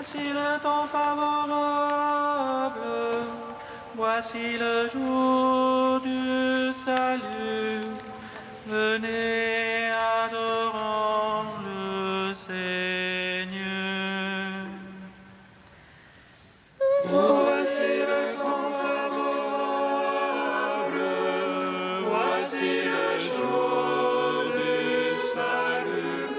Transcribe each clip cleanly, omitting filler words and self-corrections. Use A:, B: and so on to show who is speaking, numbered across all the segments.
A: Voici le temps favorable, voici le jour du salut. Venez, adorons le Seigneur. Voici le temps favorable, voici le jour du salut.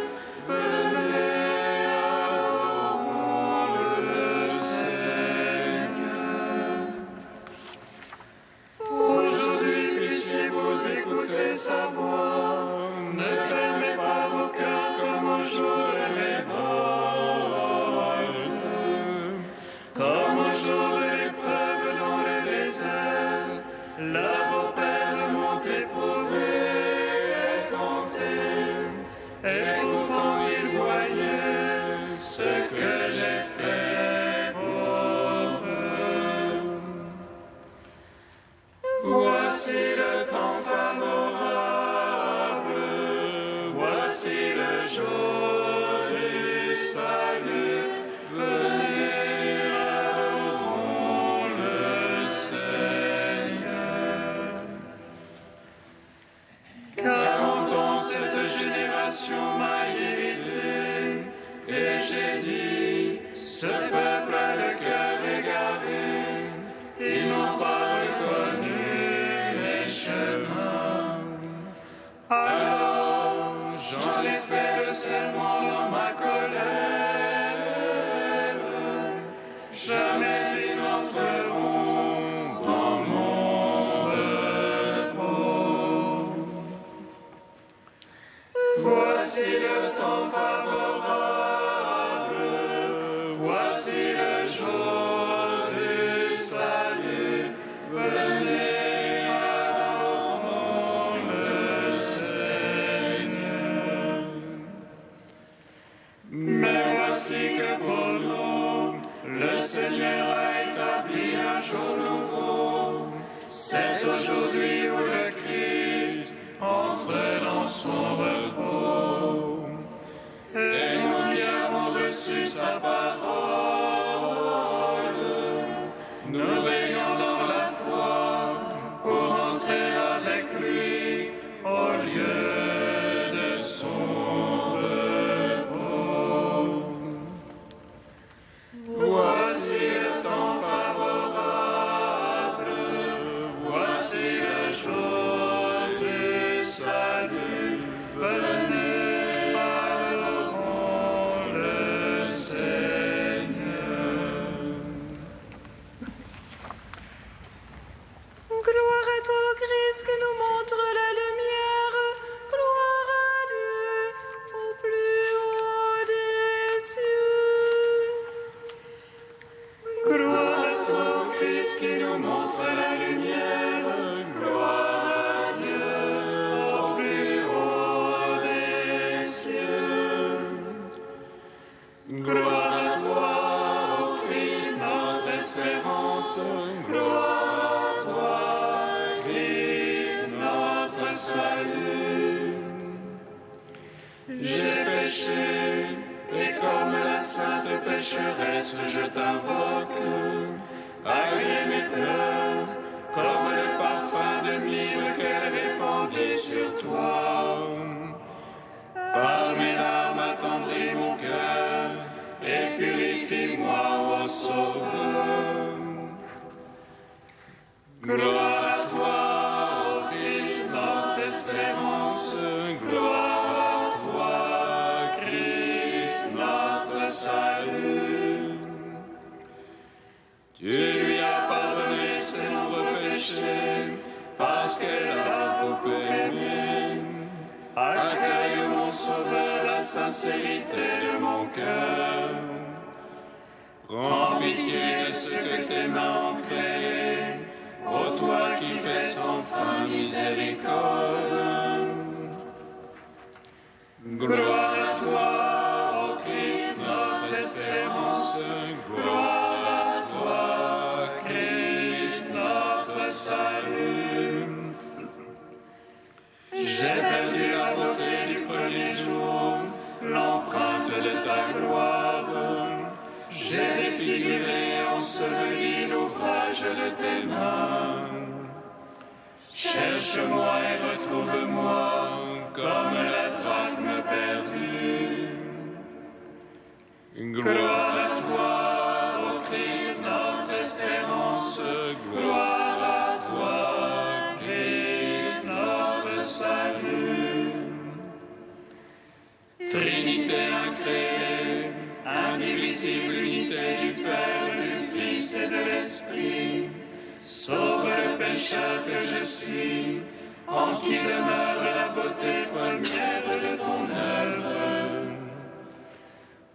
A: Venez, adorons le Seigneur. Aujourd'hui, puissiez-vous écouter sa voix. Ne fermez pas vos cœurs comme au jour de révolte, comme au jour de l'épreuve dans le désert. Là, vos pères m'ont éprouvé et tenté, et pourtant ils voyaient ce que j'ai fait pour eux. Voici le temps favorable, voici le jour du salut. Venez, adorons le Seigneur. Car longtemps cette génération m'a irrité, et j'ai dit, ce peuple a le cœur égaré, ils n'ont pas reconnu mes chemins. Alors j'en ai fait le serment dans ma colère, jamais ils n'entreront dans mon repos. Voici le temps favorable, voici le jour du salut. Venez, adorons le Seigneur. Mais voici que pour nous, le Seigneur a établi un jour nouveau. C'est aujourd'hui où le Christ entre dans son repos. Et nous qui avons reçu sa parole, nous veillons dans la foi pour entrer avec lui au lieu de son repos. Voici le temps favorable, voici le jour du salut. Venez, adorons le Seigneur.
B: Gloire à toi, Christ, qui nous montre la lumière. Gloire à Dieu au plus haut des cieux.
A: Gloire à toi, Christ, qui nous montre la lumière. Gloire à Dieu au plus haut des cieux. Gloire à toi, ô Christ, notre espérance. Gloire à toi, Christ, notre salut. J'ai péché, et comme la sainte pécheresse, je t'invoque. Agrée mes pleurs, comme le parfum de myrrhe qu'elle répandit sur toi. Par mes larmes attendris mon cœur, et purifie-moi, ô Sauveur. Gloire à toi, ô Christ, notre espérance. Gloire à toi, Christ, notre salut. Tu lui as pardonné ses nombreux péchés, parce qu'elle a beaucoup aimé. Accueille, mon Sauveur, la sincérité de mon cœur. Prends pitié de ce que tes mains ont créé, ô toi qui fais sans fin miséricorde. Gloire à toi, ô Christ, notre espérance. Gloire à toi, Christ, notre salut. J'ai perdu la beauté du premier jour, l'empreinte de ta gloire. J'ai défiguré, enseveli l'ouvrage de tes mains. Cherche-moi et retrouve-moi, comme la drachme perdue. Gloire à toi, ô Christ, notre espérance. Gloire à toi, Christ, notre salut. Trinité incréée, indivisible unité du Père, du Fils et de l'Esprit, sauve le pécheur que je suis, en qui demeure la beauté première de ton œuvre.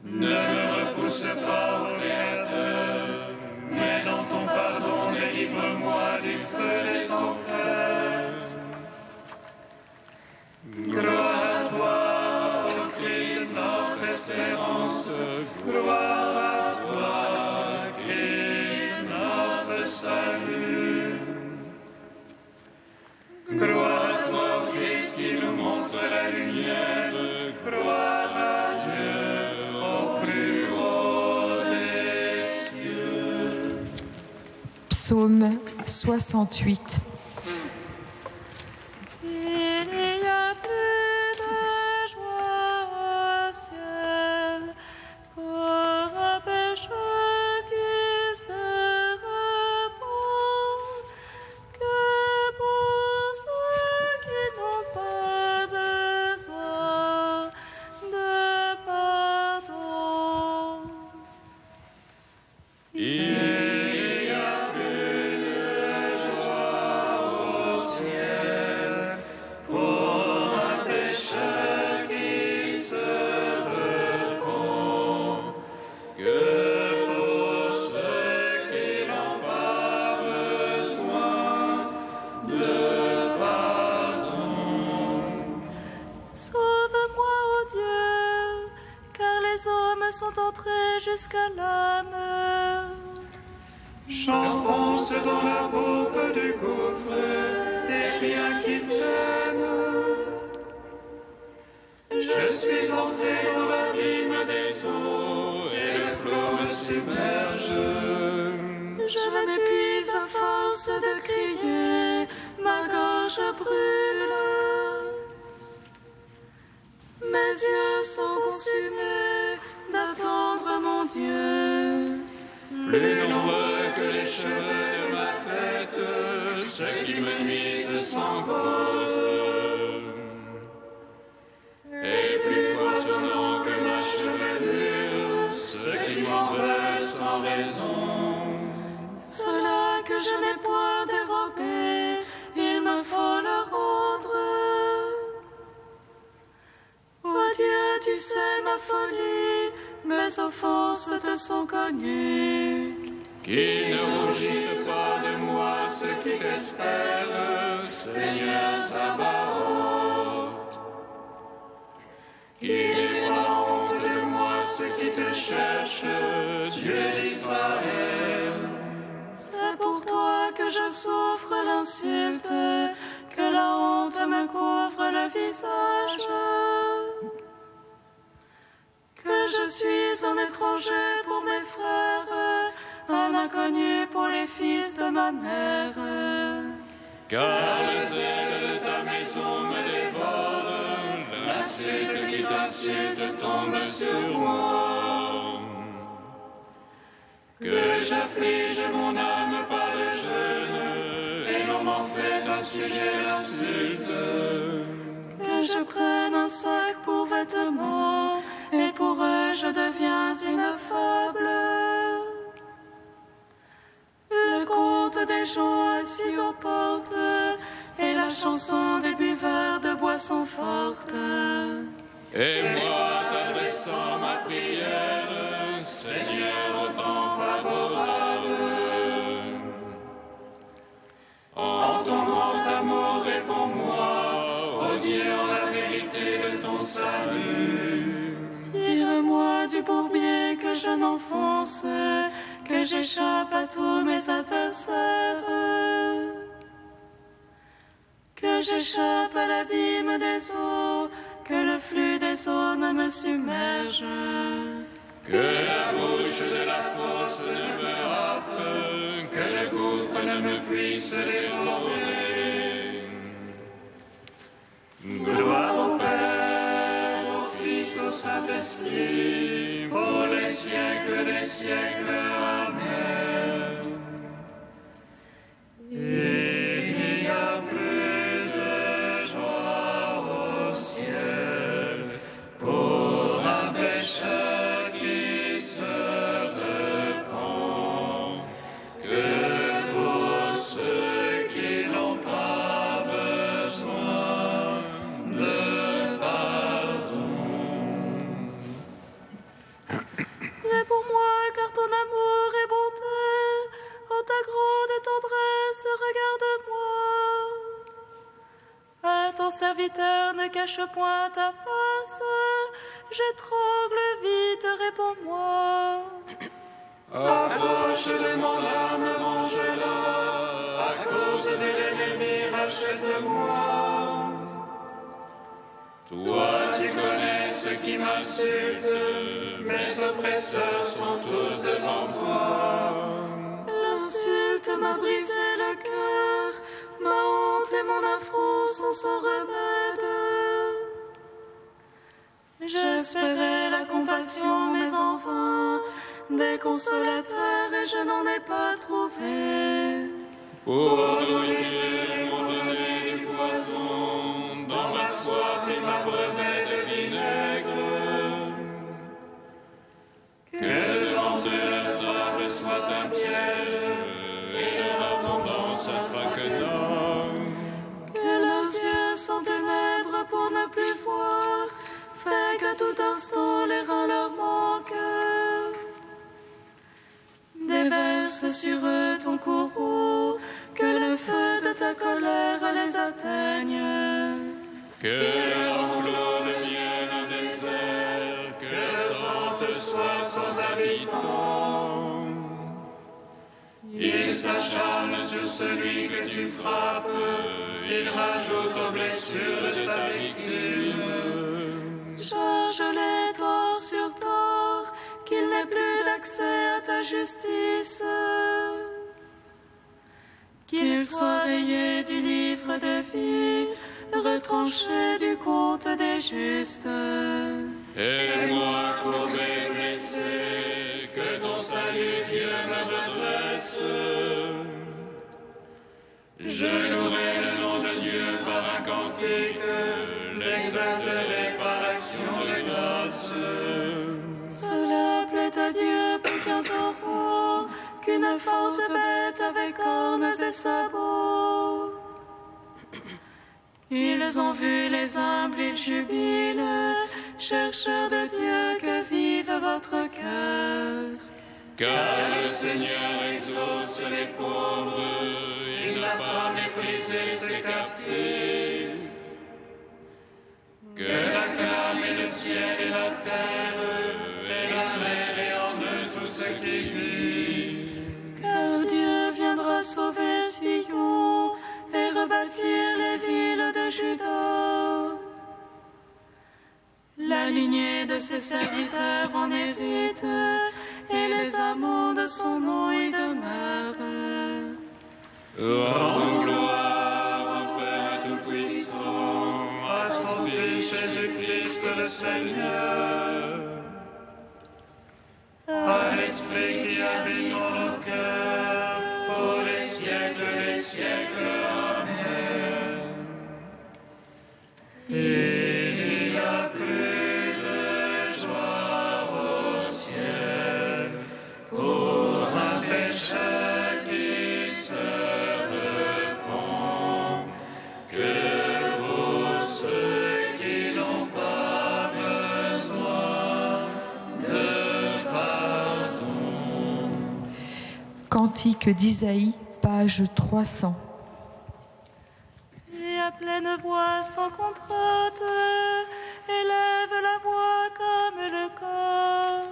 A: Ne me repousse pas, ô Créateur, mais dans ton pardon délivre-moi du feu des enfers. Gloire à toi, ô Christ, notre espérance. Gloire à toi, Christ, notre salut. Gloire à toi, Christ, qui nous montre la lumière. Gloire à Dieu, au plus haut des cieux.
C: Psaume 68.
D: Sont entrés jusqu'à l'âme.
A: J'enfonce dans la boue du gouffre et rien qui traîne. Je suis entré dans l'abîme des eaux et le flot me submerge.
D: Je m'épuise à force de crier, ma gorge brûle. Mes yeux sont consumés d'attendre mon Dieu.
A: Plus nombreux que les cheveux de ma tête, ceux qui me nuisent sans cause. Et plus foisonnant que ma chevelure, ceux qui m'en veulent sans raison.
D: Cela que je n'ai point dérobé, il me faut le rendre. Oh Dieu, tu sais ma folie, mes offenses te sont connues.
A: Qu'ils ne rougissent pas de moi ceux qui t'espèrent, Seigneur Sabaoth. Qu'ils n'aient pas honte de moi ceux qui te cherchent, Dieu d'Israël.
D: C'est pour toi que je souffre l'insulte, que la honte me couvre le visage. Que je suis un étranger pour mes frères, un inconnu pour les fils de ma mère.
A: Car le zèle de ta maison me dévore, l'insulte qui t'insulte tombe sur moi. Que j'afflige mon âme par le jeûne, et l'on m'en fait un sujet d'insulte.
D: Que je prenne un sac pour vêtements, et pour eux je deviens une fable. Le conte des gens assis aux portes, et la chanson des buveurs de boissons fortes.
A: Et moi t'adressant ma prière, Seigneur, au temps favorable. En ton grand amour, réponds-moi, ô Dieu, en la vérité de ton salut.
D: Tire-moi du bourbier que je n'enfonce, que j'échappe à tous mes adversaires. Que j'échappe à l'abîme des eaux, que le flux des eaux ne me submerge.
A: Que la bouche de la fosse ne me happe, que le gouffre ne me puisse dévorer. Gloire au Père, au Fils, au Saint-Esprit, pour les siècles des siècles. Amen. Il n'y a plus de joie au ciel pour un pécheur qui se repent que pour ceux qui n'ont pas besoin de pardon.
D: Réponds-moi, car ton amour est bonté. En ta grande tendresse, regarde-moi. À ton serviteur, ne cache point ta face. J'étrangle vite, réponds-moi.
A: Approche de mon âme, venge-la. À cause de l'ennemi, rachète-moi. Toi, tu connais ceux qui m'insultent. Mes oppresseurs sont tous devant toi.
D: L'insulte m'a brisé le cœur. Ma honte et mon affront sont sans remède. J'espérais la compassion, mais en vain, des consolateurs, et je n'en ai pas trouvé.
A: Pour nourriture, ils m'ont donné du poison. Dans ma soif, ils m'abreuvaient de vinaigre. Que devant eux leur table soit un piège, et leur abondance un traquenard.
D: Que leurs yeux sont ténèbres pour ne plus voir, fait qu'à tout instant les reins leur manquent. Déverse sur eux ton courroux, que le feu de ta colère les atteigne.
A: Que leur enclos devienne un désert, que leur tente soit sans habitants. Ils s'acharnent sur celui que tu frappes, ils rajoutent aux blessures de ta victime.
D: Charge-les tort sur tort, qu'il n'ait plus d'accès à ta justice. Qu'ils soient rayés du livre de vie, retranchés du compte des justes.
A: Et moi, courbé, blessé, que ton salut, Dieu, me redresse. Je louerai le nom de Dieu par un cantique, l'exalterai par l'action de grâce.
D: Cela plaît à Dieu plus qu'un taureau, qu'une forte bête avec cornes et sabots. Ils ont vu les humbles, ils jubilent, chercheurs de Dieu, que vive votre cœur.
A: Car le Seigneur exauce les pauvres, il n'a pas méprisé ses captifs. Que l'acclament le ciel et la terre, et la mer et en eux tout ce qui vit.
D: Car Dieu viendra sauver Sion et rebâtir les villes de Juda. La lignée de ses serviteurs en hérite, et les amants de son nom y demeurent.
A: Rendons gloire au Père Tout-Puissant, à son Fils Jésus-Christ le Seigneur, à l'Esprit qui habite en nos cœurs, pour les siècles des siècles. Amen. Il n'y a plus de joie au ciel pour un pécheur qui se repent que pour ceux qui n'ont pas besoin de pardon.
C: Cantique d'Isaïe, page 300.
D: Et à pleine voix sans contrainte, élève la voix comme le corps.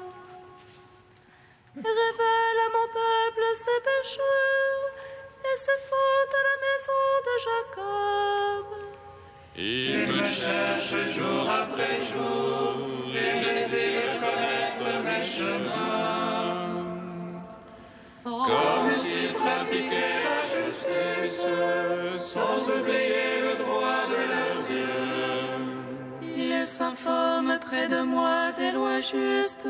D: Révèle à mon peuple ses péchés et ses fautes à la maison de Jacob.
A: Il me cherche jour après jour, il désire connaître mes les chemins, comme s'ils pratiquaient la justice, sans oublier le droit de leur Dieu.
D: Ils s'informent près de moi des lois justes,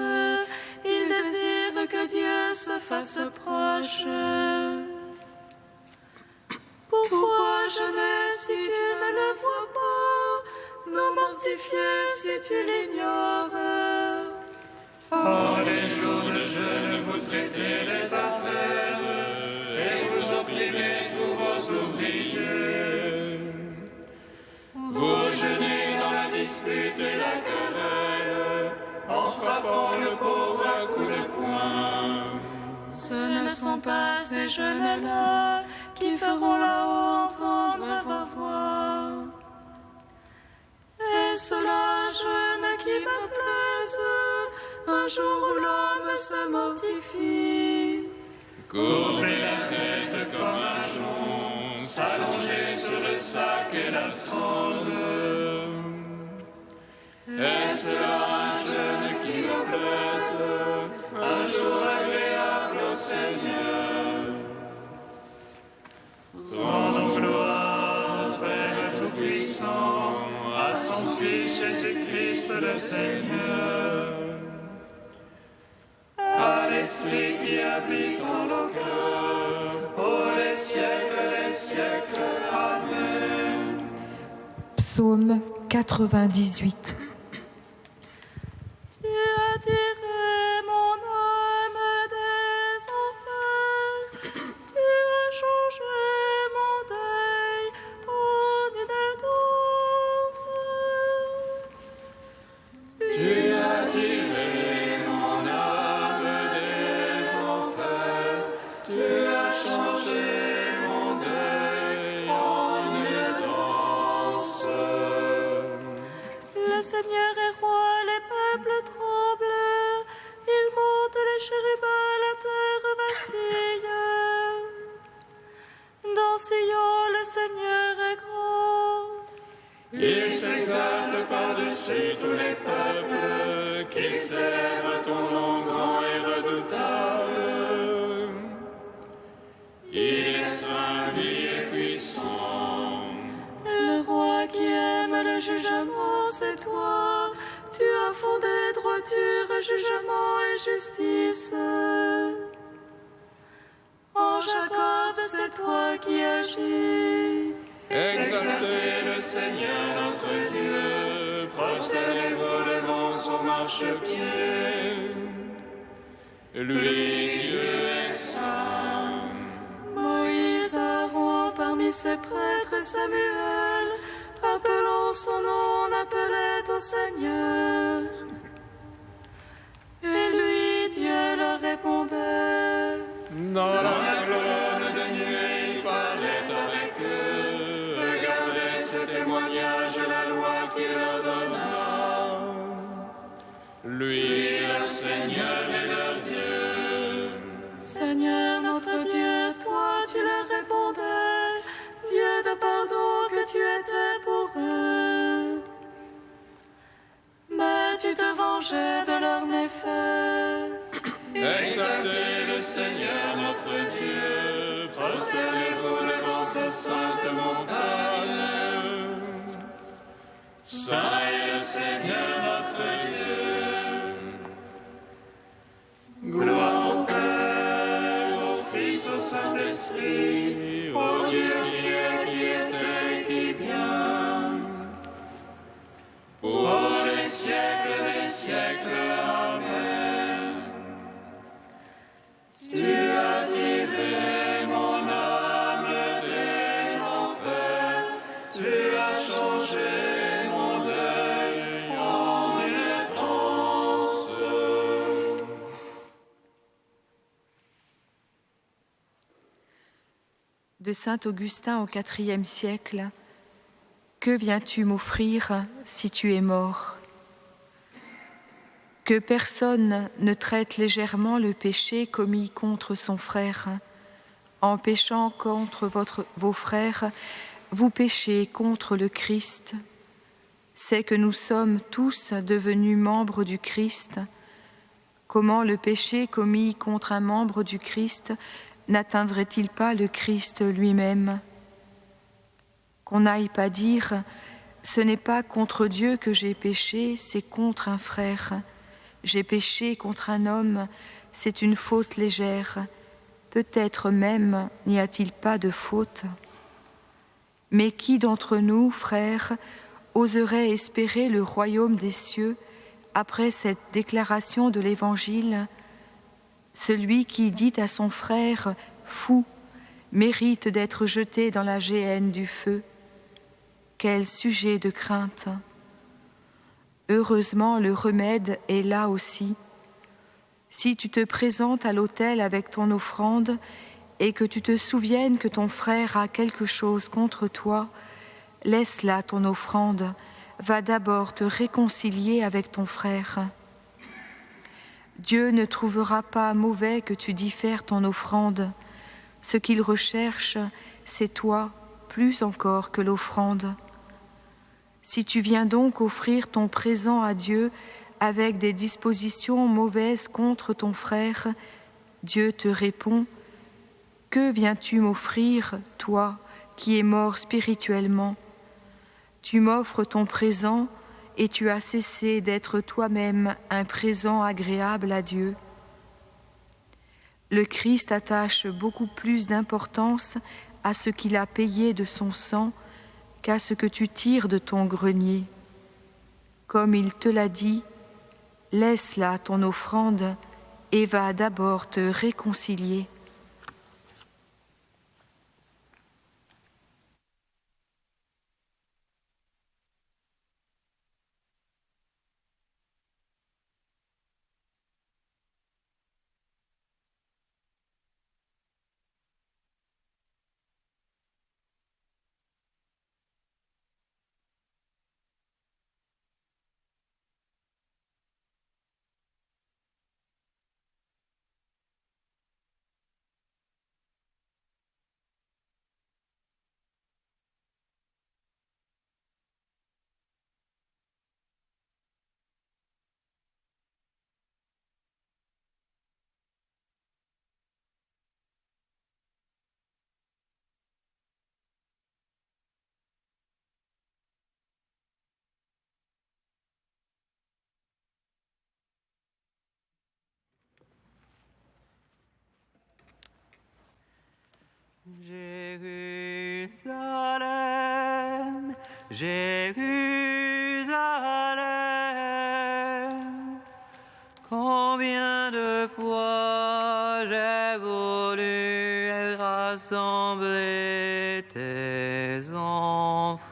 D: ils désirent que Dieu se fasse proche. Pourquoi jeûner si tu ne le vois pas, nous mortifier si tu l'ignores?
A: En les jours de jeûne, vous traitez les affaires et vous opprimez tous vos ouvriers. Vous jeûnez dans la dispute et la querelle, en frappant le pauvre à coups de poing.
D: Ce ne sont pas ces jeunes-là qui feront là-haut entendre vos voix. Est-ce un jeûne qui me plaise, un jour où l'homme se mortifie?
A: Courber la tête comme un jonc, s'allonger sur le sac et la cendre. Est-ce un jeûne qui me plaise, un jour agréable au Seigneur? Rendons gloire, Père Tout-Puissant, à son Fils Jésus-Christ le Seigneur, à l'Esprit qui habite en nos cœurs, pour les siècles. Amen.
C: Psaume 98.
D: Tu as tiré mon âme des enfers, tu as changé mon deuil en une danse.
A: Tu as tiré mon âme des enfers, tu as changé mon deuil en une danse.
D: Le Seigneur est roi, les peuples tremblent, il monte les chérubins, la terre vacille. Dans Sion, le Seigneur est grand.
A: Il s'exalte par-dessus tous les peuples, qu'il célèbre ton nom grand et redoutable. Il est saint, lui est puissant.
D: Le roi qui aime le jugement, c'est toi. Tu as fondé droiture, jugement et justice. En Jacob, c'est toi qui agis.
A: Exaltez le Seigneur notre Dieu, prosternez-vous devant son marchepied. Lui, Dieu est saint.
D: Moïse, Aaron, parmi ses prêtres, Samuel, appelant son nom, on appelait au Seigneur. Et lui, Dieu leur répondait.
A: Dans la colonne de nuée, il parlait avec eux. Regardez ce témoignage, la loi qu'il leur donna. Lui, leur Seigneur et leur Dieu.
D: Seigneur notre Dieu, toi tu leur répondais, Dieu de pardon que tu étais pour eux. Mais tu te vengeais de leurs méfaits.
A: Exaltez le Seigneur notre Dieu, prosternez-vous devant sa sainte montagne. Saint est le Seigneur notre Dieu. Gloire au Père, au Fils, au Saint-Esprit, au Dieu qui est, qui était et qui vient, pour les siècles des siècles. Amen. Tu as tiré mon âme des enfers, tu as changé mon deuil en une danse.
C: De saint Augustin au IVe siècle, que viens-tu m'offrir si tu es mort? Que personne ne traite légèrement le péché commis contre son frère. En péchant contre vos frères, vous péchez contre le Christ. C'est que nous sommes tous devenus membres du Christ. Comment le péché commis contre un membre du Christ n'atteindrait-il pas le Christ lui-même? Qu'on n'aille pas dire « Ce n'est pas contre Dieu que j'ai péché, c'est contre un frère. J'ai péché contre un homme, c'est une faute légère. Peut-être même n'y a-t-il pas de faute. » Mais qui d'entre nous, frères, oserait espérer le royaume des cieux après cette déclaration de l'Évangile? Celui qui dit à son frère « fou » mérite d'être jeté dans la géhenne du feu. Quel sujet de crainte! Heureusement, le remède est là aussi. Si tu te présentes à l'autel avec ton offrande et que tu te souviennes que ton frère a quelque chose contre toi, laisse là ton offrande, va d'abord te réconcilier avec ton frère. Dieu ne trouvera pas mauvais que tu diffères ton offrande. Ce qu'il recherche, c'est toi, plus encore que l'offrande. Si tu viens donc offrir ton présent à Dieu avec des dispositions mauvaises contre ton frère, Dieu te répond « Que viens-tu m'offrir, toi, qui es mort spirituellement? Tu m'offres ton présent et tu as cessé d'être toi-même un présent agréable à Dieu. » Le Christ attache beaucoup plus d'importance à ce qu'il a payé de son sang qu'à ce que tu tires de ton grenier. Comme il te l'a dit, laisse là ton offrande et va d'abord te réconcilier.
E: Jérusalem, Jérusalem, combien de fois j'ai voulu rassembler tes enfants.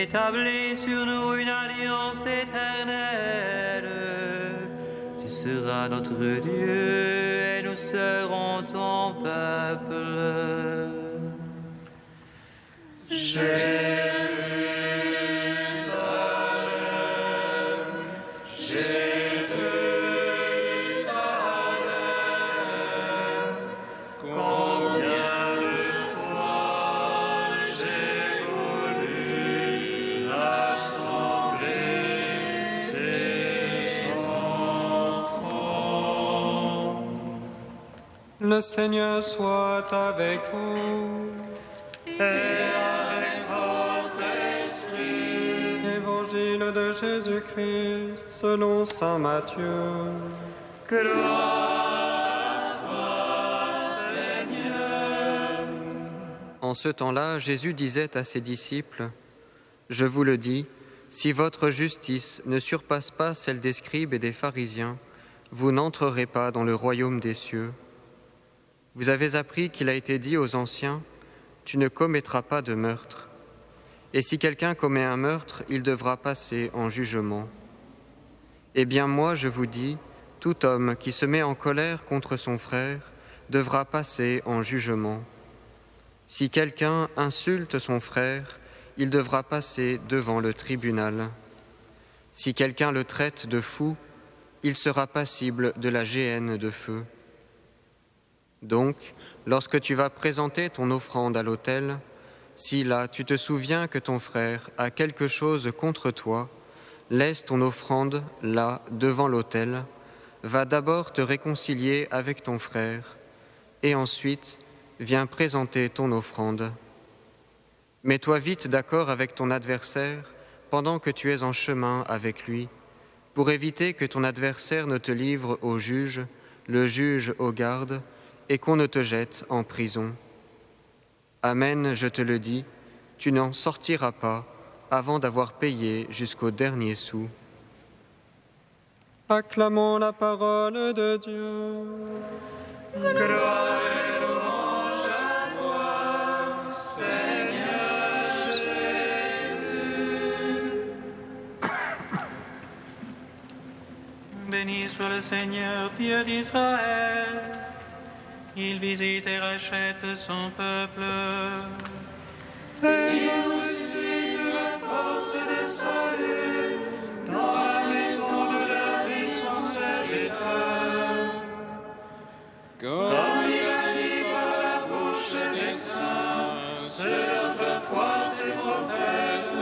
E: Établis sur nous une alliance éternelle. Tu seras notre Dieu et nous serons ton peuple.
F: Le Seigneur soit avec vous.
A: Et avec votre esprit.
F: Évangile de Jésus-Christ selon saint Matthieu.
A: Gloire à toi, Seigneur.
G: En ce temps-là, Jésus disait à ses disciples, « Je vous le dis, si votre justice ne surpasse pas celle des scribes et des pharisiens, vous n'entrerez pas dans le royaume des cieux. Vous avez appris qu'il a été dit aux anciens, « tu ne commettras pas de meurtre. Et si quelqu'un commet un meurtre, il devra passer en jugement. Eh bien moi, je vous dis, tout homme qui se met en colère contre son frère devra passer en jugement. Si quelqu'un insulte son frère, il devra passer devant le tribunal. Si quelqu'un le traite de fou, il sera passible de la géhenne de feu. Donc, lorsque tu vas présenter ton offrande à l'autel, si là tu te souviens que ton frère a quelque chose contre toi, laisse ton offrande là devant l'autel, va d'abord te réconcilier avec ton frère, et ensuite viens présenter ton offrande. Mets-toi vite d'accord avec ton adversaire pendant que tu es en chemin avec lui, pour éviter que ton adversaire ne te livre au juge, le juge aux gardes, et qu'on ne te jette en prison. Amen, je te le dis, tu n'en sortiras pas avant d'avoir payé jusqu'au dernier sou.
F: Acclamons la parole de Dieu.
A: Gloire et louange à toi, Seigneur Jésus.
H: Béni soit le Seigneur, Dieu d'Israël. Il visite et rachète son peuple.
A: Il suscite la force des saluts dans la maison de David, son serviteur. Comme il a dit par la bouche des saints, ceux d'autrefois ses prophètes.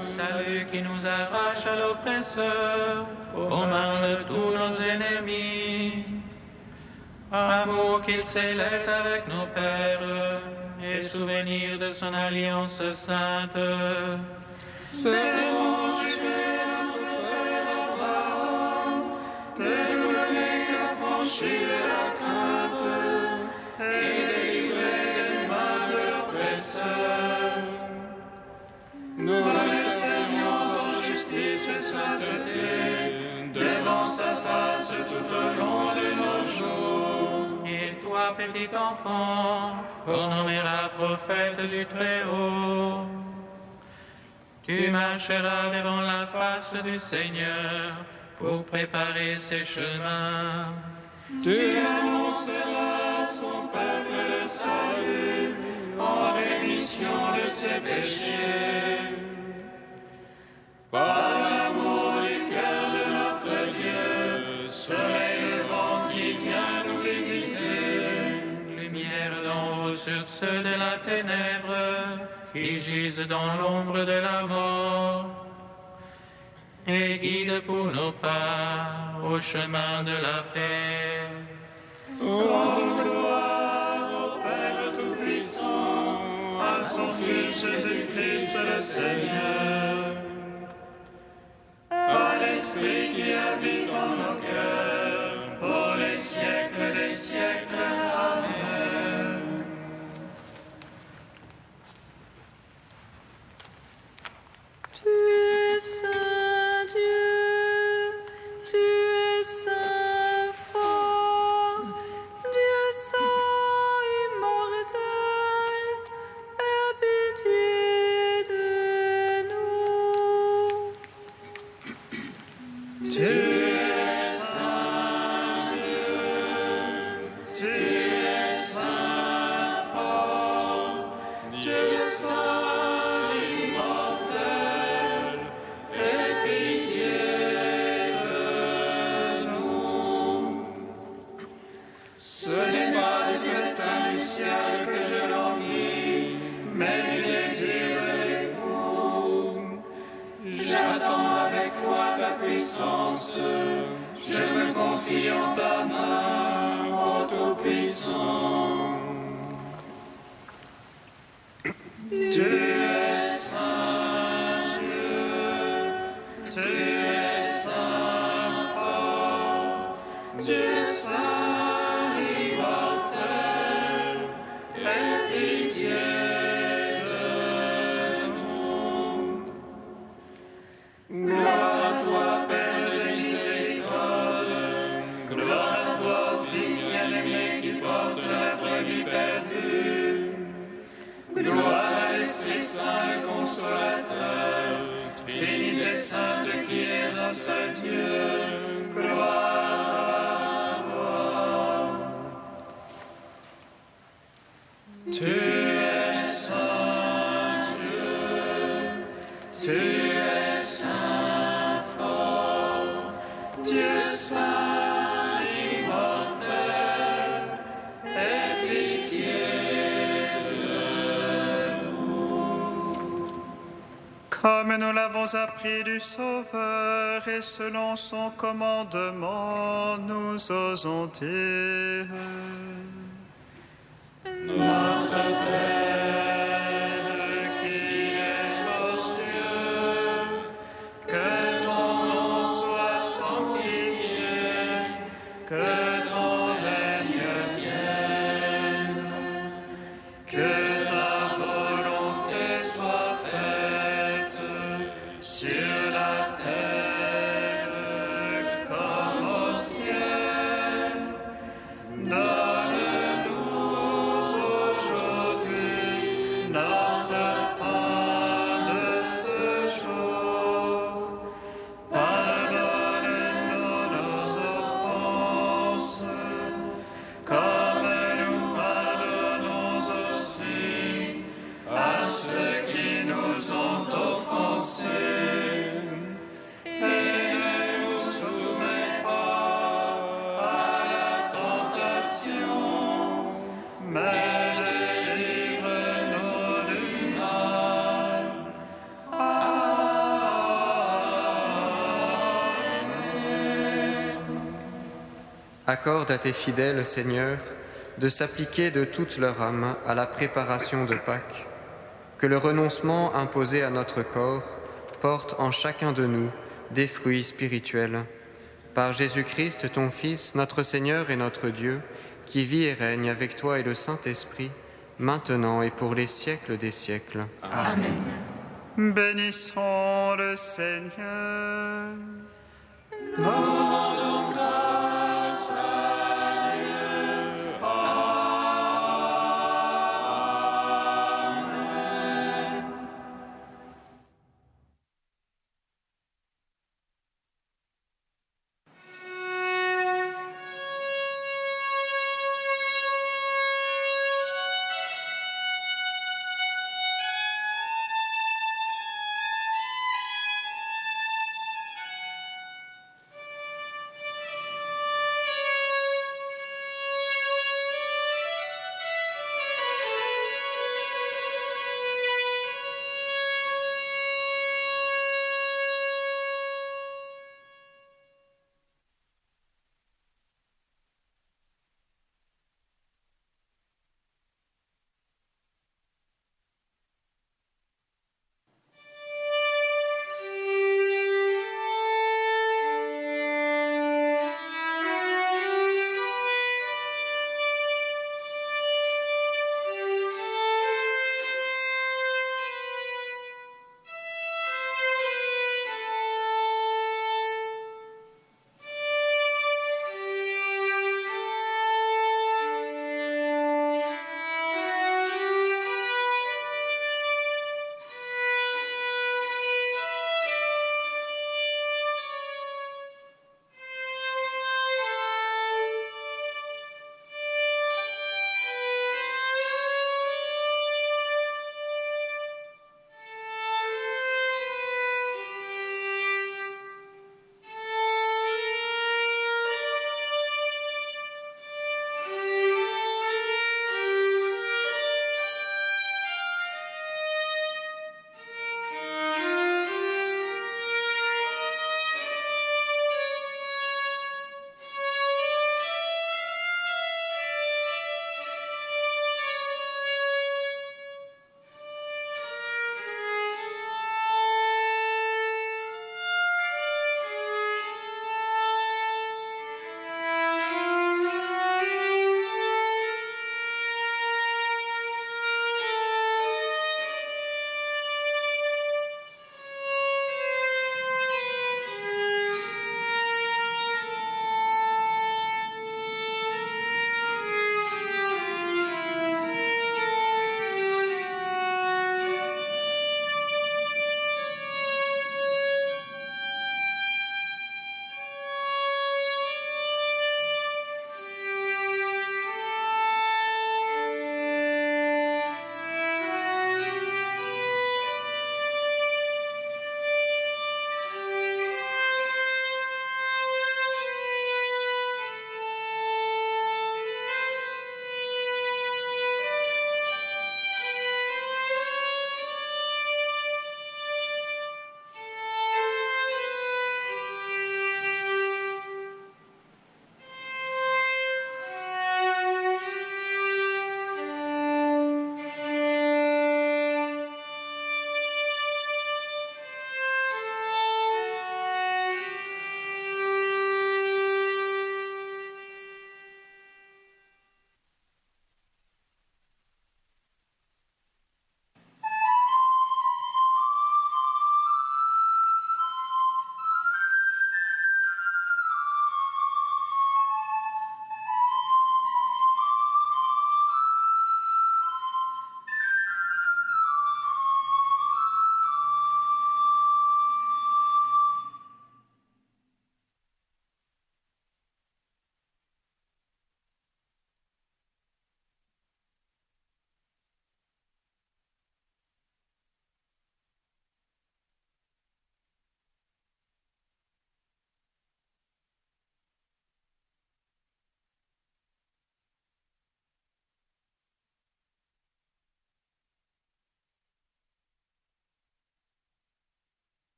H: Salut qui nous arrache à l'oppresseur, aux mains de tous nos ennemis. Amour qu'il célèbre avec nos pères, et souvenir de son alliance sainte.
A: C'est bon juger notre Père Abraham, de nous donner affranchis de la crainte, et délivrer des mains de l'oppresseur. Nous le servions en justice et sainteté, devant sa face tout au long de nos jours.
H: Et toi, petit enfant, qu'on nommera prophète du Très-Haut, tu marcheras devant la face du Seigneur pour préparer ses chemins.
A: Tu annonceras à son peuple le salut en rémission de ses péchés. Par l'amour du cœur de notre Dieu, soleil levant qui vient nous visiter.
H: Lumière d'en haut sur ceux de la ténèbre qui gisent dans l'ombre de la mort. Et guide pour nos pas au chemin de la paix.
A: Rends gloire au Père Tout-Puissant, à son Fils Jésus-Christ le Seigneur, à l'Esprit qui habite en nos cœurs, pour les siècles des siècles. Amen.
B: Tu es saint Dieu, tu es saint fort, Dieu saint immortel, aie pitié de nous.
A: Tu es saint Dieu, tu es saint fort, Dieu saint immortel, aie pitié de nous. Ce n'est pas du festin nuptial que je languis, mais du désir de l'époux. J'attends avec foi ta puissance, je me confie en ta main, ô Tout-Puissant. Tu es saint Dieu, tu es saint fort, Dieu saint immortel, aie pitié de nous. Gloire à toi, Père de miséricorde, gloire à toi, Fils bien-aimé qui porte la brebis perdue. Saint le Consolateur, Trinité Sainte qui es un seul Dieu, gloire à toi. Tu es saint Dieu, tu es saint fort, Dieu saint immortel, aie pitié de nous.
H: Comme nous l'avons appris du Sauveur et selon son commandement, nous osons dire:
A: Notre Père qui es aux cieux, que ton nom soit sanctifié, que ton règne vienne, que ta volonté soit faite sur la terre comme au ciel. Notre pain de ce jour, pardonne-nous nos offenses, comme nous pardonnons aussi à ceux qui nous ont offensés. Et ne nous soumets pas à la tentation, mais
G: accorde à tes fidèles, Seigneur, de s'appliquer de toute leur âme à la préparation de Pâques, que le renoncement imposé à notre corps porte en chacun de nous des fruits spirituels. Par Jésus-Christ, ton Fils, notre Seigneur et notre Dieu, qui vit et règne avec toi et le Saint-Esprit, maintenant et pour les siècles des siècles.
C: Amen.
H: Bénissons le Seigneur.
A: Nous